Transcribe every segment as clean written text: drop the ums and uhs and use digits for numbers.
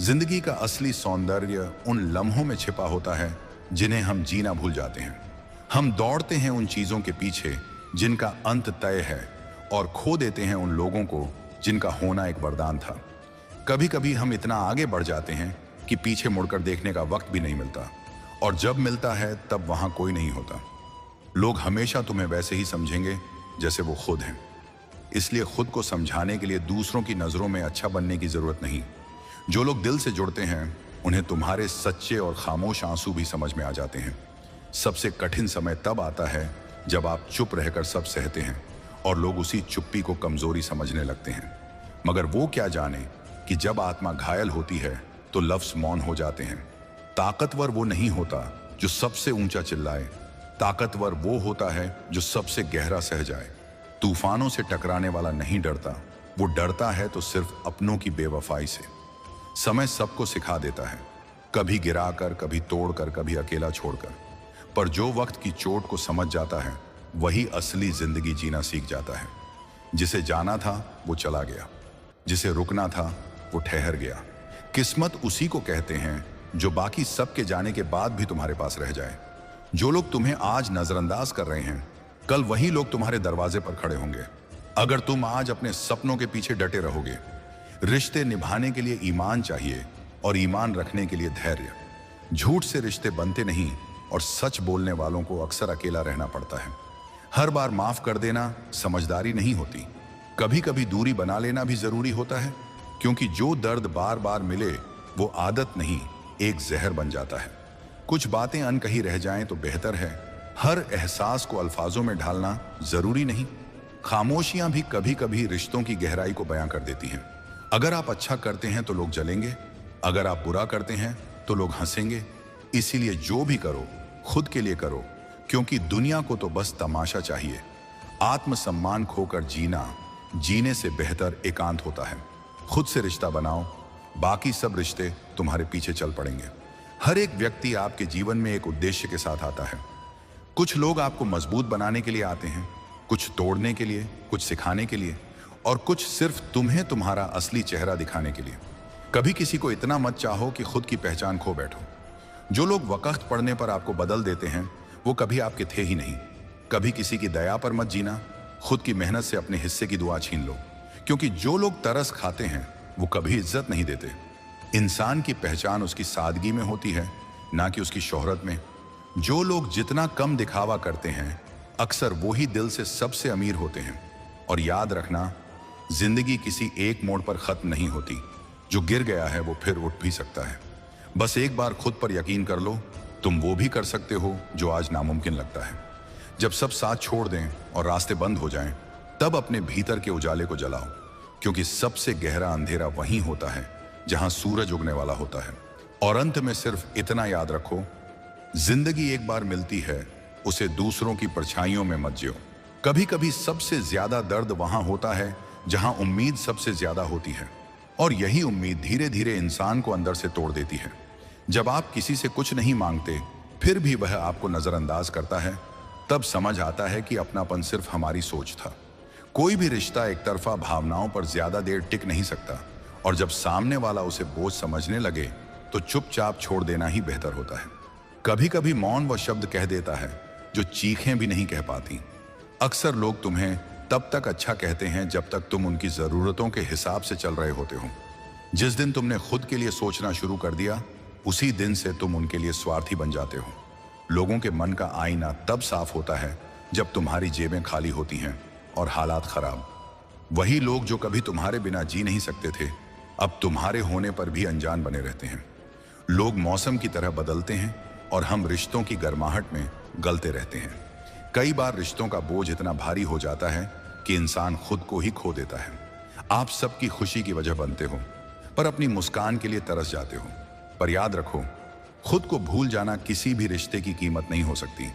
जिंदगी का असली सौंदर्य उन लम्हों में छिपा होता है जिन्हें हम जीना भूल जाते हैं। हम दौड़ते हैं उन चीजों के पीछे जिनका अंत तय है और खो देते हैं उन लोगों को जिनका होना एक वरदान था। कभी कभी हम इतना आगे बढ़ जाते हैं कि पीछे मुड़कर देखने का वक्त भी नहीं मिलता, और जब मिलता है तब वहां कोई नहीं होता। लोग हमेशा तुम्हें वैसे ही समझेंगे जैसे वो खुद हैं। इसलिए खुद को समझाने के लिए दूसरों की नजरों में अच्छा बनने की जरूरत नहीं। जो लोग दिल से जुड़ते हैं उन्हें तुम्हारे सच्चे और खामोश आंसू भी समझ में आ जाते हैं। सबसे कठिन समय तब आता है जब आप चुप रहकर सब सहते हैं और लोग उसी चुप्पी को कमजोरी समझने लगते हैं। मगर वो क्या जाने कि जब आत्मा घायल होती है तो लफ्ज मौन हो जाते हैं। ताकतवर वो नहीं होता जो सबसे ऊंचा चिल्लाए, ताकतवर वो होता है जो सबसे गहरा सह जाए। तूफानों से टकराने वाला नहीं डरता, वो डरता है तो सिर्फ अपनों की बेवफाई से। समय सबको सिखा देता है, कभी गिराकर, कभी तोड़कर, कभी अकेला छोड़कर। पर जो वक्त की चोट को समझ जाता है वही असली जिंदगी जीना सीख जाता है। जिसे जाना था वो चला गया, जिसे रुकना था वो ठहर गया। किस्मत उसी को कहते हैं जो बाकी सबके जाने के बाद भी तुम्हारे पास रह जाए। जो लोग तुम्हें आज नजरअंदाज कर रहे हैं, कल वही लोग तुम्हारे दरवाजे पर खड़े होंगे। अगर तुम आज अपने सपनों के पीछे डटे रहोगे। रिश्ते निभाने के लिए ईमान चाहिए और ईमान रखने के लिए धैर्य। झूठ से रिश्ते बनते नहीं और सच बोलने वालों को अक्सर अकेला रहना पड़ता है। हर बार माफ कर देना समझदारी नहीं होती। कभी कभी दूरी बना लेना भी जरूरी होता है, क्योंकि जो दर्द बार बार मिले वो आदत नहीं, एक जहर बन जाता है। कुछ बातें अनकही रह जाएं तो बेहतर है। हर एहसास को अल्फाजों में ढालना जरूरी नहीं। खामोशियां भी कभी कभी रिश्तों की गहराई को बयां कर देती हैं। अगर आप अच्छा करते हैं तो लोग जलेंगे, अगर आप बुरा करते हैं तो लोग हंसेंगे। इसीलिए जो भी करो खुद के लिए करो, क्योंकि दुनिया को तो बस तमाशा चाहिए। आत्मसम्मान खोकर जीना जीने से बेहतर एकांत होता है। खुद से रिश्ता बनाओ, बाकी सब रिश्ते तुम्हारे पीछे चल पड़ेंगे। हर एक व्यक्ति आपके जीवन में एक उद्देश्य के साथ आता है। कुछ लोग आपको मजबूत बनाने के लिए आते हैं, कुछ तोड़ने के लिए, कुछ सिखाने के लिए, और कुछ सिर्फ तुम्हें तुम्हारा असली चेहरा दिखाने के लिए। कभी किसी को इतना मत चाहो कि खुद की पहचान खो बैठो। जो लोग वक्त पड़ने पर आपको बदल देते हैं वो कभी आपके थे ही नहीं। कभी किसी की दया पर मत जीना, खुद की मेहनत से अपने हिस्से की दुआ छीन लो, क्योंकि जो लोग तरस खाते हैं वो कभी इज्जत नहीं देते। इंसान की पहचान उसकी सादगी में होती है, ना कि उसकी शोहरत में। जो लोग जितना कम दिखावा करते हैं अक्सर वही दिल से सबसे अमीर होते हैं। और याद रखना, जिंदगी किसी एक मोड़ पर खत्म नहीं होती। जो गिर गया है वो फिर उठ भी सकता है। बस एक बार खुद पर यकीन कर लो, तुम वो भी कर सकते हो जो आज नामुमकिन लगता है। जब सब साथ छोड़ दें और रास्ते बंद हो जाएं, तब अपने भीतर के उजाले को जलाओ, क्योंकि सबसे गहरा अंधेरा वहीं होता है जहां सूरज उगने वाला होता है। और अंत में सिर्फ इतना याद रखो, जिंदगी एक बार मिलती है, उसे दूसरों की परछाइयों में मत जियो। कभी कभी सबसे ज्यादा दर्द वहां होता है जहां उम्मीद सबसे ज्यादा होती है, और यही उम्मीद धीरे धीरे इंसान को अंदर से तोड़ देती है। जब आप किसी से कुछ नहीं मांगते फिर भी वह आपको नजरअंदाज करता है, तब समझ आता है कि अपनापन सिर्फ हमारी सोच था। कोई भी रिश्ता एक तरफा भावनाओं पर ज्यादा देर टिक नहीं सकता, और जब सामने वाला उसे बोझ समझने लगे तो चुपचाप छोड़ देना ही बेहतर होता है। कभी कभी मौन वह शब्द कह देता है जो चीखें भी नहीं कह पाती। अक्सर लोग तुम्हें तब तक अच्छा कहते हैं जब तक तुम उनकी जरूरतों के हिसाब से चल रहे होते हो। जिस दिन तुमने खुद के लिए सोचना शुरू कर दिया, उसी दिन से तुम उनके लिए स्वार्थी बन जाते हो। लोगों के मन का आईना तब साफ होता है जब तुम्हारी जेबें खाली होती हैं और हालात खराब। वही लोग जो कभी तुम्हारे बिना जी नहीं सकते थे, अब तुम्हारे होने पर भी अनजान बने रहते हैं। लोग मौसम की तरह बदलते हैं और हम रिश्तों की गर्माहट में गलते रहते हैं। कई बार रिश्तों का बोझ इतना भारी हो जाता है कि इंसान खुद को ही खो देता है। आप सबकी खुशी की वजह बनते हो, पर अपनी मुस्कान के लिए तरस जाते हो। पर याद रखो, खुद को भूल जाना किसी भी रिश्ते की कीमत नहीं हो सकती।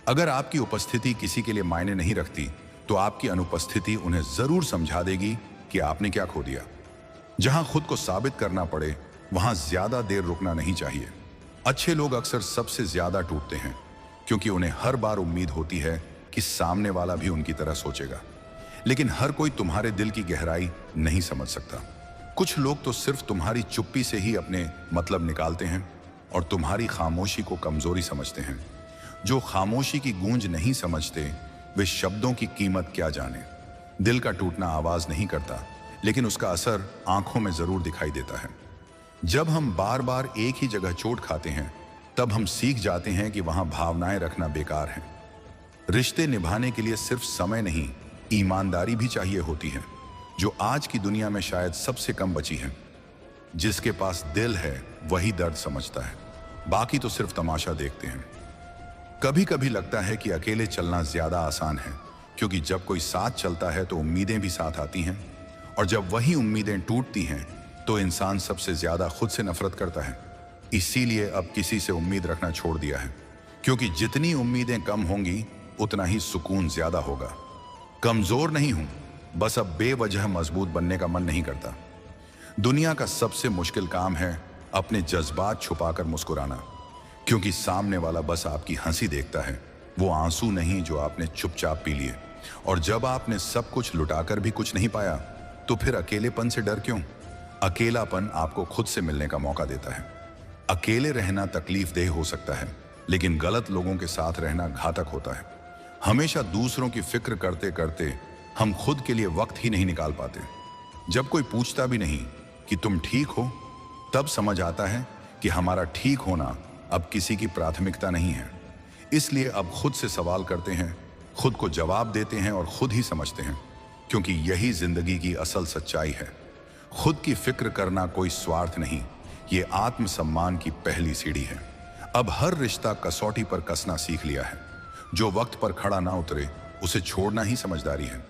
अगर आपकी उपस्थिति किसी के लिए मायने नहीं रखती, तो आपकी अनुपस्थिति उन्हें जरूर समझा देगी कि आपने क्या खो दिया। जहां खुद को साबित करना पड़े वहां ज्यादा देर रुकना नहीं चाहिए। अच्छे लोग अक्सर सबसे ज्यादा टूटते हैं, क्योंकि उन्हें हर बार उम्मीद होती है कि सामने वाला भी उनकी तरह सोचेगा। लेकिन हर कोई तुम्हारे दिल की गहराई नहीं समझ सकता। कुछ लोग तो सिर्फ तुम्हारी चुप्पी से ही अपने मतलब निकालते हैं और तुम्हारी खामोशी को कमजोरी समझते हैं। जो खामोशी की गूंज नहीं समझते वे शब्दों की कीमत क्या जाने। दिल का टूटना आवाज नहीं करता, लेकिन उसका असर आंखों में जरूर दिखाई देता है। जब हम बार बार एक ही जगह चोट खाते हैं, तब हम सीख जाते हैं कि वहां भावनाएं रखना बेकार है। रिश्ते निभाने के लिए सिर्फ समय नहीं, ईमानदारी भी चाहिए होती है, जो आज की दुनिया में शायद सबसे कम बची है। जिसके पास दिल है वही दर्द समझता है, बाकी तो सिर्फ तमाशा देखते हैं। कभी कभी लगता है कि अकेले चलना ज्यादा आसान है, क्योंकि जब कोई साथ चलता है तो उम्मीदें भी साथ आती हैं, और जब वही उम्मीदें टूटती हैं तो इंसान सबसे ज्यादा खुद से नफरत करता है। इसीलिए अब किसी से उम्मीद रखना छोड़ दिया है, क्योंकि जितनी उम्मीदें कम होंगी उतना ही सुकून ज्यादा होगा। कमजोर नहीं हूं, बस अब बेवजह मजबूत बनने का मन नहीं करता। दुनिया का सबसे मुश्किल काम है अपने जज्बात छुपाकर मुस्कुराना, क्योंकि सामने वाला बस आपकी हंसी देखता है, वो आंसू नहीं जो आपने चुपचाप पी लिए। और जब आपने सब कुछ लुटाकर भी कुछ नहीं पाया, तो फिर अकेलेपन से डर क्यों? अकेलापन आपको खुद से मिलने का मौका देता है। अकेले रहना तकलीफदेह हो सकता है, लेकिन गलत लोगों के साथ रहना घातक होता है। हमेशा दूसरों की फिक्र करते करते हम खुद के लिए वक्त ही नहीं निकाल पाते। जब कोई पूछता भी नहीं कि तुम ठीक हो, तब समझ आता है कि हमारा ठीक होना अब किसी की प्राथमिकता नहीं है। इसलिए अब खुद से सवाल करते हैं, खुद को जवाब देते हैं और खुद ही समझते हैं, क्योंकि यही जिंदगी की असल सच्चाई है। खुद की फिक्र करना कोई स्वार्थ नहीं, ये आत्मसम्मान की पहली सीढ़ी है। अब हर रिश्ता कसौटी पर कसना सीख लिया है। जो वक्त पर खड़ा ना उतरे उसे छोड़ना ही समझदारी है।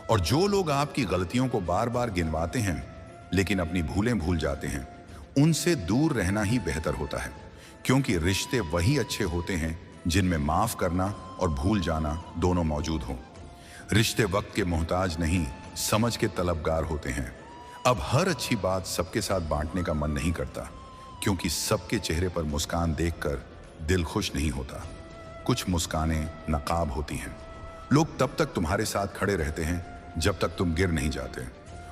और जो लोग आपकी गलतियों को बार बार गिनवाते हैं लेकिन अपनी भूलें भूल जाते हैं, उनसे दूर रहना ही बेहतर होता है, क्योंकि रिश्ते वही अच्छे होते हैं जिनमें माफ करना और भूल जाना दोनों मौजूद हों। रिश्ते वक्त के मोहताज नहीं, समझ के तलबगार होते हैं। अब हर अच्छी बात सबके साथ बांटने का मन नहीं करता, क्योंकि सबके चेहरे पर मुस्कान देखकर दिल खुश नहीं होता। कुछ मुस्कानें नकाब होती हैं। लोग तब तक तुम्हारे साथ खड़े रहते हैं जब तक तुम गिर नहीं जाते,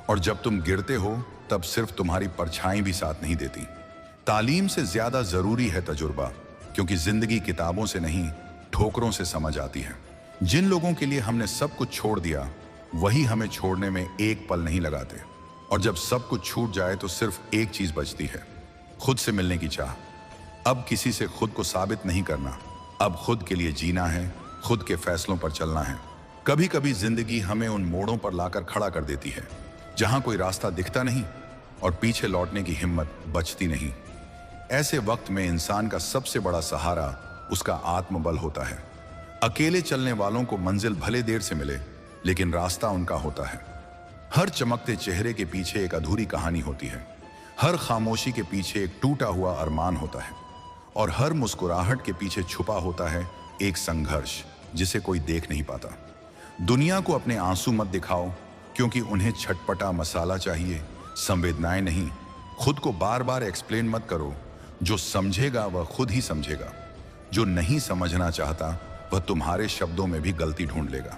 और जब तुम गिरते हो तब सिर्फ तुम्हारी परछाई भी साथ नहीं देती। तालीम से ज्यादा जरूरी है तजुर्बा, क्योंकि जिंदगी किताबों से नहीं ठोकरों से समझ आती है। जिन लोगों के लिए हमने सब कुछ छोड़ दिया, वही हमें छोड़ने में एक पल नहीं लगाते। और जब सब कुछ छूट जाए तो सिर्फ एक चीज बचती है, खुद से मिलने की चाह। अब किसी से खुद को साबित नहीं करना, अब खुद के लिए जीना है, खुद के फैसलों पर चलना है। कभी कभी जिंदगी हमें उन मोड़ों पर लाकर खड़ा कर देती है जहां कोई रास्ता दिखता नहीं और पीछे लौटने की हिम्मत बचती नहीं। ऐसे वक्त में इंसान का सबसे बड़ा सहारा उसका आत्मबल होता है। अकेले चलने वालों को मंजिल भले देर से मिले, लेकिन रास्ता उनका होता है। हर चमकते चेहरे के पीछे एक अधूरी कहानी होती है, हर खामोशी के पीछे एक टूटा हुआ अरमान होता है, और हर मुस्कुराहट के पीछे छुपा होता है एक संघर्ष जिसे कोई देख नहीं पाता। दुनिया को अपने आंसू मत दिखाओ, क्योंकि उन्हें छटपटा मसाला चाहिए, संवेदनाएं नहीं। खुद को बार बार एक्सप्लेन मत करो, जो समझेगा वह खुद ही समझेगा। जो नहीं समझना चाहता वह तुम्हारे शब्दों में भी गलती ढूंढ लेगा।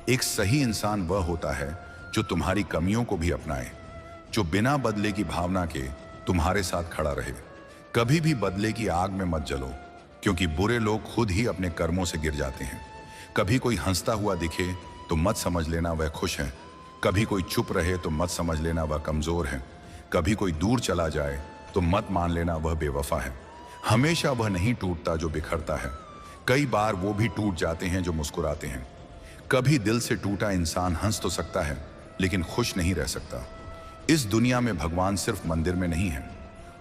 एक सही इंसान वह होता है जो तुम्हारी कमियों को भी अपनाए, जो बिना बदले की भावना के तुम्हारे साथ खड़ा रहे। कभी भी बदले की आग में मत जलो, क्योंकि बुरे लोग खुद ही अपने कर्मों से गिर जाते हैं। कभी कोई हंसता हुआ दिखे तो मत समझ लेना वह खुश है, कभी कोई चुप रहे तो मत समझ लेना वह कमजोर है, कभी कोई दूर चला जाए तो मत मान लेना वह बेवफा है। हमेशा वह नहीं टूटता जो बिखरता है, कई बार वो भी टूट जाते हैं जो मुस्कुराते हैं। कभी दिल से टूटा इंसान हंस तो सकता है, लेकिन खुश नहीं रह सकता। इस दुनिया में भगवान सिर्फ मंदिर में नहीं है,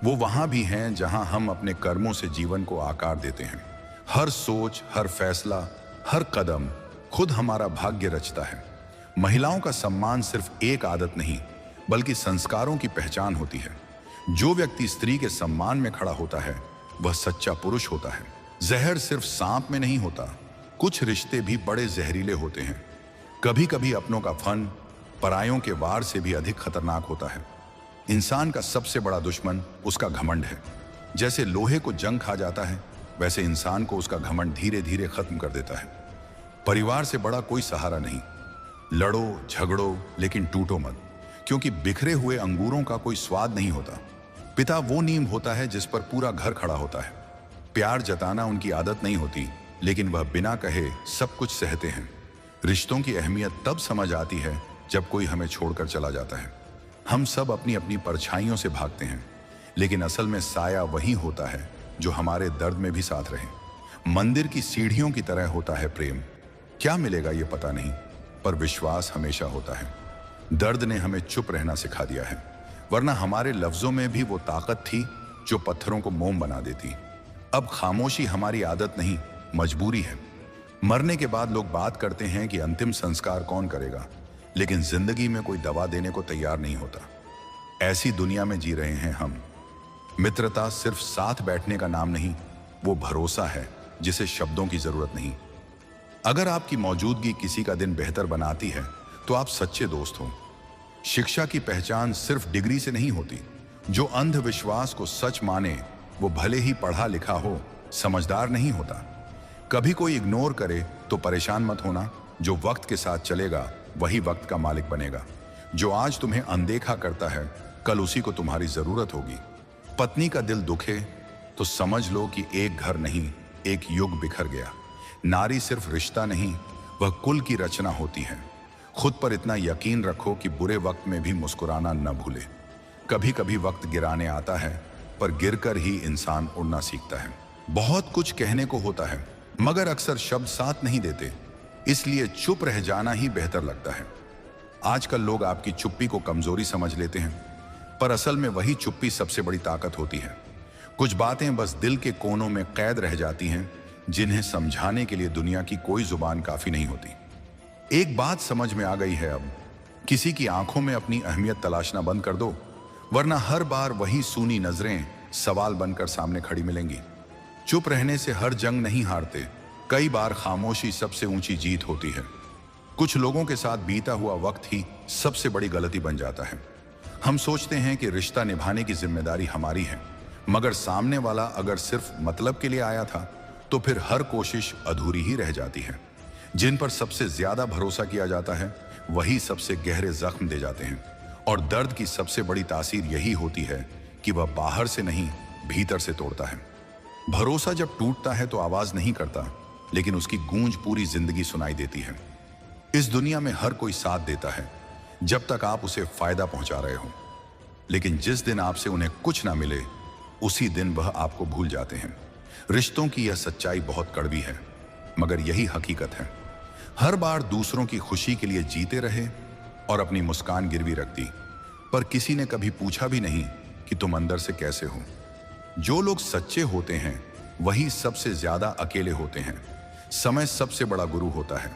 वो वहां भी हैं जहां हम अपने कर्मों से जीवन को आकार देते हैं। हर सोच, हर फैसला, हर कदम खुद हमारा भाग्य रचता है। महिलाओं का सम्मान सिर्फ एक आदत नहीं, बल्कि संस्कारों की पहचान होती है। जो व्यक्ति स्त्री के सम्मान में खड़ा होता है वह सच्चा पुरुष होता है। जहर सिर्फ सांप में नहीं होता, कुछ रिश्ते भी बड़े जहरीले होते हैं। कभी कभी अपनों का फन परायों के वार से भी अधिक खतरनाक होता है। इंसान का सबसे बड़ा दुश्मन उसका घमंड है। जैसे लोहे को जंग खा जाता है, वैसे इंसान को उसका घमंड धीरे धीरे खत्म कर देता है। परिवार से बड़ा कोई सहारा नहीं। लड़ो झगड़ो, लेकिन टूटो मत, क्योंकि बिखरे हुए अंगूरों का कोई स्वाद नहीं होता। पिता वो नींव होता है जिस पर पूरा घर खड़ा होता है। प्यार जताना उनकी आदत नहीं होती, लेकिन वह बिना कहे सब कुछ सहते हैं। रिश्तों की अहमियत तब समझ आती है जब कोई हमें छोड़कर चला जाता है। हम सब अपनी अपनी परछाइयों से भागते हैं, लेकिन असल में साया वही होता है जो हमारे दर्द में भी साथ रहे। मंदिर की सीढ़ियों की तरह होता है प्रेम। क्या मिलेगा ये पता नहीं, पर विश्वास हमेशा होता है। दर्द ने हमें चुप रहना सिखा दिया है, वरना हमारे लफ्जों में भी वो ताकत थी जो पत्थरों को मोम बना देती। अब खामोशी हमारी आदत नहीं, मजबूरी है। मरने के बाद लोग बात करते हैं कि अंतिम संस्कार कौन करेगा, लेकिन जिंदगी में कोई दवा देने को तैयार नहीं होता। ऐसी दुनिया में जी रहे हैं हम। मित्रता सिर्फ साथ बैठने का नाम नहीं, वो भरोसा है जिसे शब्दों की जरूरत नहीं। अगर आपकी मौजूदगी किसी का दिन बेहतर बनाती है तो आप सच्चे दोस्त हो। शिक्षा की पहचान सिर्फ डिग्री से नहीं होती। जो अंधविश्वास को सच माने वो भले ही पढ़ा लिखा हो, समझदार नहीं होता। कभी कोई इग्नोर करे तो परेशान मत होना। जो वक्त के साथ चलेगा वही वक्त का मालिक बनेगा। जो आज तुम्हें अनदेखा करता है, कल उसी को तुम्हारी जरूरत होगी। पत्नी का दिल दुखे तो समझ लो कि एक घर नहीं, एक युग बिखर गया। नारी सिर्फ रिश्ता नहीं, वह कुल की रचना होती है। खुद पर इतना यकीन रखो कि बुरे वक्त में भी मुस्कुराना न भूले। कभी कभी वक्त गिराने आता है, पर गिरकर ही इंसान उड़ना सीखता है। बहुत कुछ कहने को होता है, मगर अक्सर शब्द साथ नहीं देते, इसलिए चुप रह जाना ही बेहतर लगता है। आजकल लोग आपकी चुप्पी को कमजोरी समझ लेते हैं, पर असल में वही चुप्पी सबसे बड़ी ताकत होती है। कुछ बातें बस दिल के कोनों में कैद रह जाती हैं, जिन्हें समझाने के लिए दुनिया की कोई जुबान काफी नहीं होती। एक बात समझ में आ गई है अब, किसी की आंखों में अपनी अहमियत तलाशना बंद कर दो, वरना हर बार वही सूनी नजरें सवाल बनकर सामने खड़ी मिलेंगी। चुप रहने से हर जंग नहीं हारते, कई बार खामोशी सबसे ऊंची जीत होती है। कुछ लोगों के साथ बीता हुआ वक्त ही सबसे बड़ी गलती बन जाता है। हम सोचते हैं कि रिश्ता निभाने की जिम्मेदारी हमारी है, मगर सामने वाला अगर सिर्फ मतलब के लिए आया था तो फिर हर कोशिश अधूरी ही रह जाती है। जिन पर सबसे ज्यादा भरोसा किया जाता है वही सबसे गहरे जख्म दे जाते हैं, और दर्द की सबसे बड़ी तासीर यही होती है कि वह बाहर से नहीं, भीतर से तोड़ता है। भरोसा जब टूटता है तो आवाज नहीं करता, लेकिन उसकी गूंज पूरी जिंदगी सुनाई देती है। इस दुनिया में हर कोई साथ देता है जब तक आप उसे फायदा पहुंचा रहे हो, लेकिन जिस दिन आपसे उन्हें कुछ ना मिले उसी दिन वह आपको भूल जाते हैं। रिश्तों की यह सच्चाई बहुत कड़वी है, मगर यही हकीकत है। हर बार दूसरों की खुशी के लिए जीते रहे और अपनी मुस्कान गिरवी रख दी, पर किसी ने कभी पूछा भी नहीं कि तुम अंदर से कैसे हो। जो लोग सच्चे होते हैं वही सबसे ज्यादा अकेले होते हैं। समय सबसे बड़ा गुरु होता है,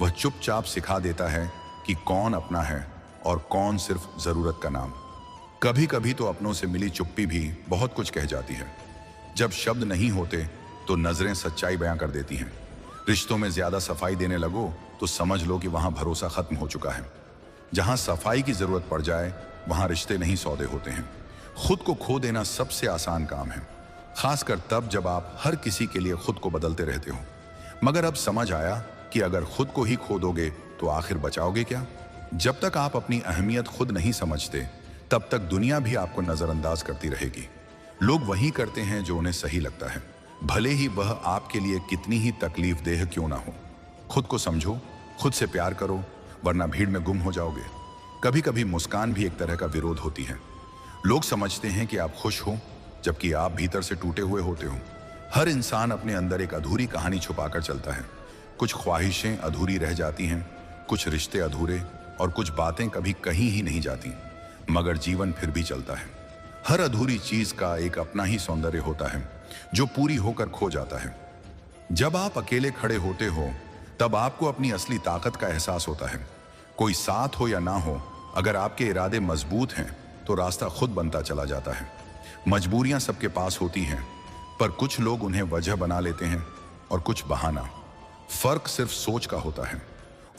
वह चुपचाप सिखा देता है कि कौन अपना है और कौन सिर्फ जरूरत का नाम। कभी कभी तो अपनों से मिली चुप्पी भी बहुत कुछ कह जाती है। जब शब्द नहीं होते तो नजरें सच्चाई बयां कर देती हैं। रिश्तों में ज्यादा सफाई देने लगो तो समझ लो कि वहां भरोसा खत्म हो चुका है। जहां सफाई की जरूरत पड़ जाए वहां रिश्ते नहीं सौदे होते हैं। खुद को खो देना सबसे आसान काम है, खासकर तब जब आप हर किसी के लिए खुद को बदलते रहते हो। मगर अब समझ आया कि अगर खुद को ही खो दोगे तो आखिर बचाओगे क्या। जब तक आप अपनी अहमियत खुद नहीं समझते तब तक दुनिया भी आपको नजरअंदाज करती रहेगी। लोग वही करते हैं जो उन्हें सही लगता है, भले ही वह आपके लिए कितनी ही तकलीफ देह क्यों ना हो। खुद को समझो, खुद से प्यार करो, वरना भीड़ में गुम हो जाओगे। कभी कभी मुस्कान भी एक तरह का विरोध होती है। लोग समझते हैं कि आप खुश हो, जबकि आप भीतर से टूटे हुए होते हो। हर इंसान अपने अंदर एक अधूरी कहानी छुपाकर चलता है। कुछ ख्वाहिशें अधूरी रह जाती हैं, कुछ रिश्ते अधूरे, और कुछ बातें कभी कहीं ही नहीं जाती, मगर जीवन फिर भी चलता है। हर अधूरी चीज का एक अपना ही सौंदर्य होता है जो पूरी होकर खो जाता है। जब आप अकेले खड़े होते हो तब आपको अपनी असली ताकत का एहसास होता है। कोई साथ हो या ना हो, अगर आपके इरादे मजबूत हैं तो रास्ता खुद बनता चला जाता है। मजबूरियां सबके पास होती हैं, पर कुछ लोग उन्हें वजह बना लेते हैं और कुछ बहाना। फर्क सिर्फ सोच का होता है,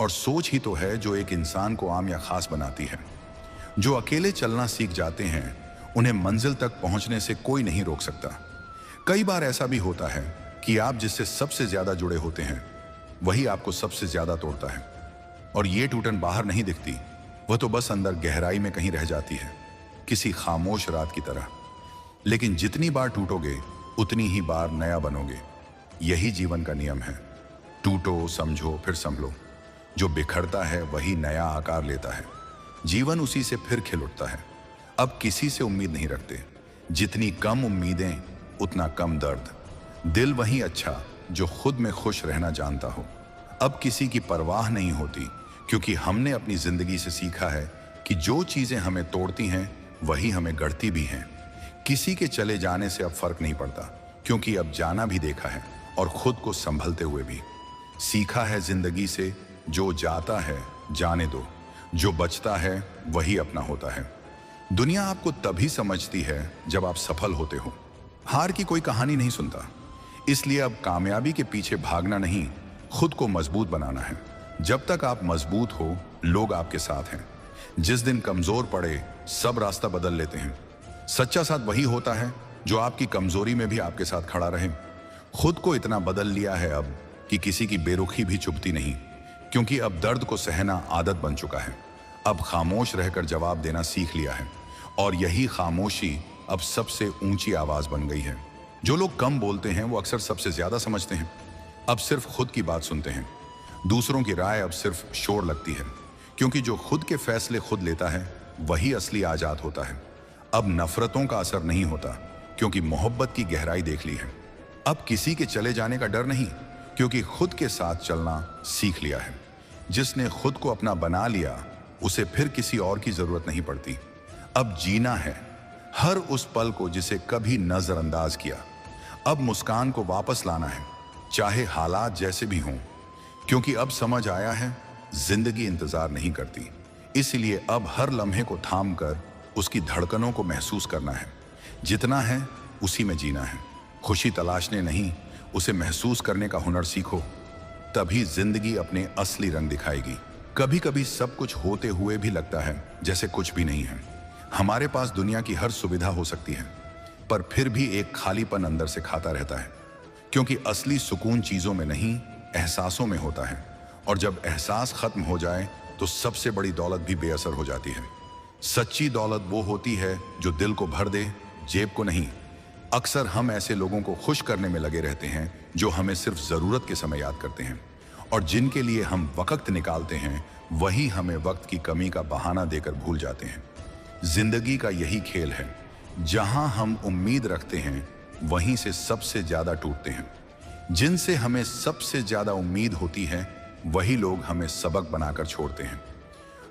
और सोच ही तो है जो एक इंसान को आम या खास बनाती है। जो अकेले चलना सीख जाते हैं उन्हें मंजिल तक पहुंचने से कोई नहीं रोक सकता। कई बार ऐसा भी होता है कि आप जिससे सबसे ज्यादा जुड़े होते हैं वही आपको सबसे ज्यादा तोड़ता है, और ये टूटन बाहर नहीं दिखती, वह तो बस अंदर गहराई में कहीं रह जाती है, किसी खामोश रात की तरह। लेकिन जितनी बार टूटोगे उतनी ही बार नया बनोगे। यही जीवन का नियम है। टूटो, समझो, फिर संभलो। जो बिखरता है वही नया आकार लेता है। जीवन उसी से फिर खिल उठता है। अब किसी से उम्मीद नहीं रखते। जितनी कम उम्मीदें उतना कम दर्द। दिल वही अच्छा जो खुद में खुश रहना जानता हो। अब किसी की परवाह नहीं होती, क्योंकि हमने अपनी जिंदगी से सीखा है कि जो चीजें हमें तोड़ती हैं वही हमें गढ़ती भी हैं। किसी के चले जाने से अब फर्क नहीं पड़ता, क्योंकि अब जाना भी देखा है और खुद को संभलते हुए भी। सीखा है जिंदगी से, जो जाता है जाने दो, जो बचता है वही अपना होता है। दुनिया आपको तभी समझती है जब आप सफल होते हो। हार की कोई कहानी नहीं सुनता। इसलिए अब कामयाबी के पीछे भागना नहीं, खुद को मजबूत बनाना है। जब तक आप मजबूत हो, लोग आपके साथ हैं। जिस दिन कमजोर पड़े, सब रास्ता बदल लेते हैं। सच्चा साथ वही होता है जो आपकी कमजोरी में भी आपके साथ खड़ा रहे। खुद को इतना बदल लिया है अब कि किसी की बेरुखी भी चुभती नहीं, क्योंकि अब दर्द को सहना आदत बन चुका है। अब खामोश रहकर जवाब देना सीख लिया है, और यही खामोशी अब सबसे ऊंची आवाज बन गई है। जो लोग कम बोलते हैं वो अक्सर सबसे ज्यादा समझते हैं। अब सिर्फ खुद की बात सुनते हैं। दूसरों की राय अब सिर्फ शोर लगती है, क्योंकि जो खुद के फैसले खुद लेता है वही असली आजाद होता है। अब नफरतों का असर नहीं होता, क्योंकि मोहब्बत की गहराई देख ली है। अब किसी के चले जाने का डर नहीं, क्योंकि खुद के साथ चलना सीख लिया है। जिसने खुद को अपना बना लिया, उसे फिर किसी और की जरूरत नहीं पड़ती। अब जीना है हर उस पल को जिसे कभी नजरअंदाज किया। अब मुस्कान को वापस लाना है, चाहे हालात जैसे भी हों, क्योंकि अब समझ आया है जिंदगी इंतजार नहीं करती। इसलिए अब हर लम्हे को थाम कर उसकी धड़कनों को महसूस करना है। जितना है उसी में जीना है। खुशी तलाशने नहीं, उसे महसूस करने का हुनर सीखो। तभी जिंदगी अपने असली रंग दिखाएगी। कभी कभी सब कुछ होते हुए भी लगता है जैसे कुछ भी नहीं है। हमारे पास दुनिया की हर सुविधा हो सकती है, पर फिर भी एक खालीपन अंदर से खाता रहता है, क्योंकि असली सुकून चीजों में नहीं, एहसासों में होता है। और जब एहसास खत्म हो जाए तो सबसे बड़ी दौलत भी बेअसर हो जाती है। सच्ची दौलत वो होती है जो दिल को भर दे, जेब को नहीं। अक्सर हम ऐसे लोगों को खुश करने में लगे रहते हैं जो हमें सिर्फ जरूरत के समय याद करते हैं, और जिनके लिए हम वक्त निकालते हैं वही हमें वक्त की कमी का बहाना देकर भूल जाते हैं। जिंदगी का यही खेल है। जहां हम उम्मीद रखते हैं वहीं से सबसे ज्यादा टूटते हैं। जिनसे हमें सबसे ज्यादा उम्मीद होती है वही लोग हमें सबक बनाकर छोड़ते हैं।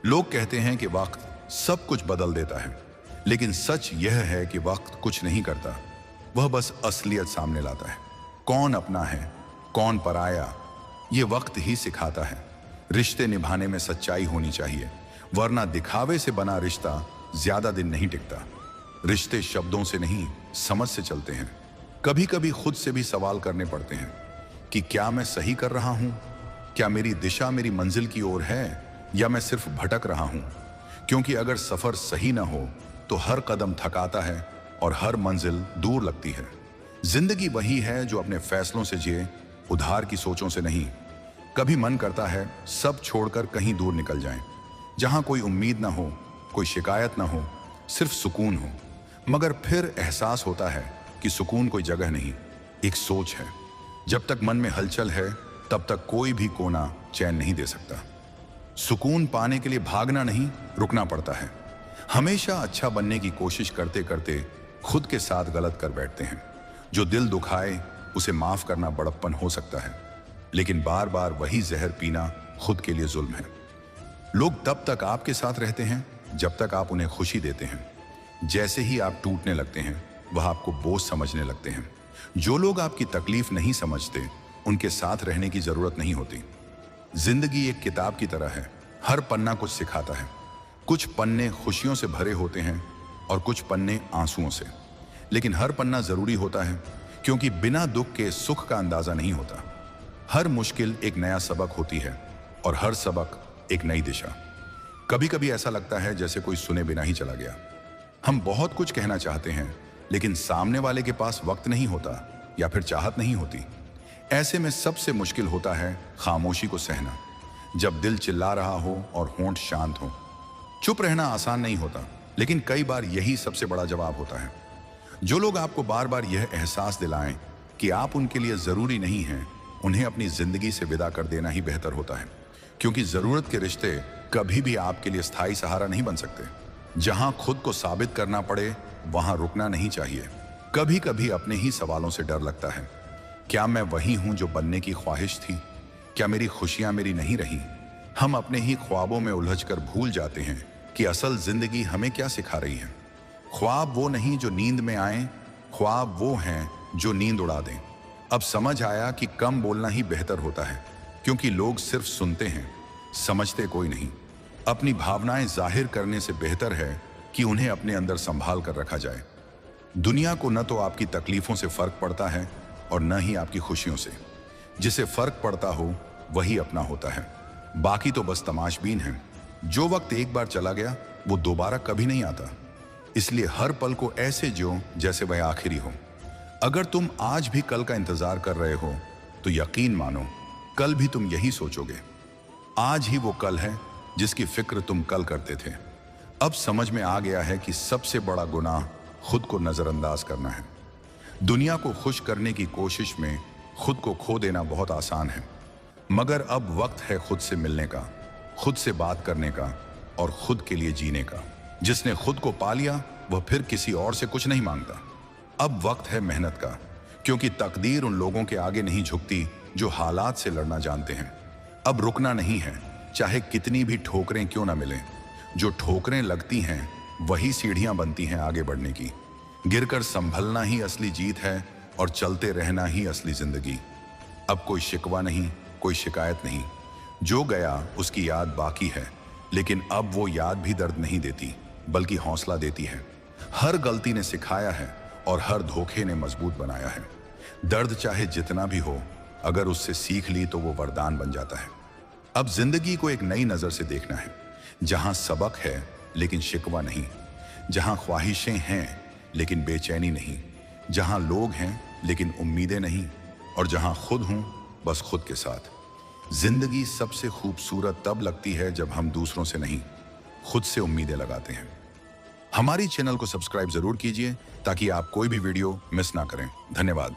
लोग कहते हैं कि वक्त सब कुछ बदल देता है, लेकिन सच यह है कि वक्त कुछ नहीं करता। वह बस असलियत सामने लाता है। कौन अपना है, कौन पराया, ये वक्त ही सिखाता है। रिश्ते निभाने में सच्चाई होनी चाहिए, वरना दिखावे से बना रिश्ता ज्यादा दिन नहीं टिकता। रिश्ते शब्दों से नहीं, समझ से चलते हैं। कभी कभी खुद से भी सवाल करने पड़ते हैं कि क्या मैं सही कर रहा हूं? क्या मेरी दिशा मेरी मंजिल की ओर है, या मैं सिर्फ भटक रहा हूं? क्योंकि अगर सफर सही ना हो तो हर कदम थकाता है और हर मंजिल दूर लगती है। जिंदगी वही है जो अपने फैसलों से जिए, उधार की सोचों से नहीं। कभी मन करता है सब छोड़कर कहीं दूर निकल जाएं, जहां कोई उम्मीद ना हो, कोई शिकायत ना हो, सिर्फ सुकून हो। मगर फिर एहसास होता है कि सुकून कोई जगह नहीं, एक सोच है। जब तक मन में हलचल है तब तक कोई भी कोना चैन नहीं दे सकता। सुकून पाने के लिए भागना नहीं, रुकना पड़ता है। हमेशा अच्छा बनने की कोशिश करते करते खुद के साथ गलत कर बैठते हैं। जो दिल दुखाए उसे माफ करना बड़प्पन हो सकता है, लेकिन बार बार वही जहर पीना खुद के लिए जुल्म है। लोग तब तक आपके साथ रहते हैं जब तक आप उन्हें खुशी देते हैं। जैसे ही आप टूटने लगते हैं वह आपको बोझ समझने लगते हैं। जो लोग आपकी तकलीफ नहीं समझते उनके साथ रहने की जरूरत नहीं होती। जिंदगी एक किताब की तरह है, हर पन्ना कुछ सिखाता है। कुछ पन्ने खुशियों से भरे होते हैं और कुछ पन्ने आंसुओं से, लेकिन हर पन्ना जरूरी होता है, क्योंकि बिना दुख के सुख का अंदाजा नहीं होता। हर मुश्किल एक नया सबक होती है और हर सबक एक नई दिशा। कभी कभी ऐसा लगता है जैसे कोई सुने बिना ही चला गया। हम बहुत कुछ कहना चाहते हैं, लेकिन सामने वाले के पास वक्त नहीं होता या फिर चाहत नहीं होती। ऐसे में सबसे मुश्किल होता है खामोशी को सहना। जब दिल चिल्ला रहा हो और होंठ शांत हो, चुप रहना आसान नहीं होता, लेकिन कई बार यही सबसे बड़ा जवाब होता है। जो लोग आपको बार बार यह एहसास दिलाएं कि आप उनके लिए जरूरी नहीं हैं, उन्हें अपनी जिंदगी से विदा कर देना ही बेहतर होता है, क्योंकि जरूरत के रिश्ते कभी भी आपके लिए स्थायी सहारा नहीं बन सकते। जहां खुद को साबित करना पड़े वहां रुकना नहीं चाहिए। कभी कभी अपने ही सवालों से डर लगता है। क्या मैं वही हूं जो बनने की ख्वाहिश थी? क्या मेरी खुशियां मेरी नहीं रही? हम अपने ही ख्वाबों में उलझकर भूल जाते हैं कि असल जिंदगी हमें क्या सिखा रही है। ख्वाब वो नहीं जो नींद में आए, ख्वाब वो हैं जो नींद उड़ा दें। अब समझ आया कि कम बोलना ही बेहतर होता है, क्योंकि लोग सिर्फ सुनते हैं, समझते कोई नहीं। अपनी भावनाएं जाहिर करने से बेहतर है कि उन्हें अपने अंदर संभाल कर रखा जाए। दुनिया को न तो आपकी तकलीफों से फर्क पड़ता है और न ही आपकी खुशियों से। जिसे फर्क पड़ता हो वही अपना होता है, बाकी तो बस तमाशबीन है। जो वक्त एक बार चला गया वो दोबारा कभी नहीं आता, इसलिए हर पल को ऐसे जियो जैसे वह आखिरी हो। अगर तुम आज भी कल का इंतजार कर रहे हो तो यकीन मानो कल भी तुम यही सोचोगे। आज ही वो कल है जिसकी फिक्र तुम कल करते थे। अब समझ में आ गया है कि सबसे बड़ा गुनाह खुद को नजरअंदाज करना है। दुनिया को खुश करने की कोशिश में खुद को खो देना बहुत आसान है, मगर अब वक्त है खुद से मिलने का, खुद से बात करने का और खुद के लिए जीने का। जिसने खुद को पा लिया वह फिर किसी और से कुछ नहीं मांगता। अब वक्त है मेहनत का, क्योंकि तकदीर उन लोगों के आगे नहीं झुकती जो हालात से लड़ना जानते हैं। अब रुकना नहीं है, चाहे कितनी भी ठोकरें क्यों ना मिलें। जो ठोकरें लगती हैं वही सीढ़ियां बनती हैं आगे बढ़ने की। गिरकर संभलना ही असली जीत है और चलते रहना ही असली जिंदगी। अब कोई शिकवा नहीं, कोई शिकायत नहीं। जो गया उसकी याद बाकी है, लेकिन अब वो याद भी दर्द नहीं देती बल्कि हौसला देती है। हर गलती ने सिखाया है और हर धोखे ने मजबूत बनाया है। दर्द चाहे जितना भी हो, अगर उससे सीख ली तो वो वरदान बन जाता है। अब जिंदगी को एक नई नजर से देखना है, जहां सबक है लेकिन शिकवा नहीं, जहां ख्वाहिशें हैं लेकिन बेचैनी नहीं, जहां लोग हैं लेकिन उम्मीदें नहीं, और जहां खुद हूं बस खुद के साथ। जिंदगी सबसे खूबसूरत तब लगती है जब हम दूसरों से नहीं, खुद से उम्मीदें लगाते हैं। हमारी चैनल को सब्सक्राइब जरूर कीजिए ताकि आप कोई भी वीडियो मिस ना करें। धन्यवाद।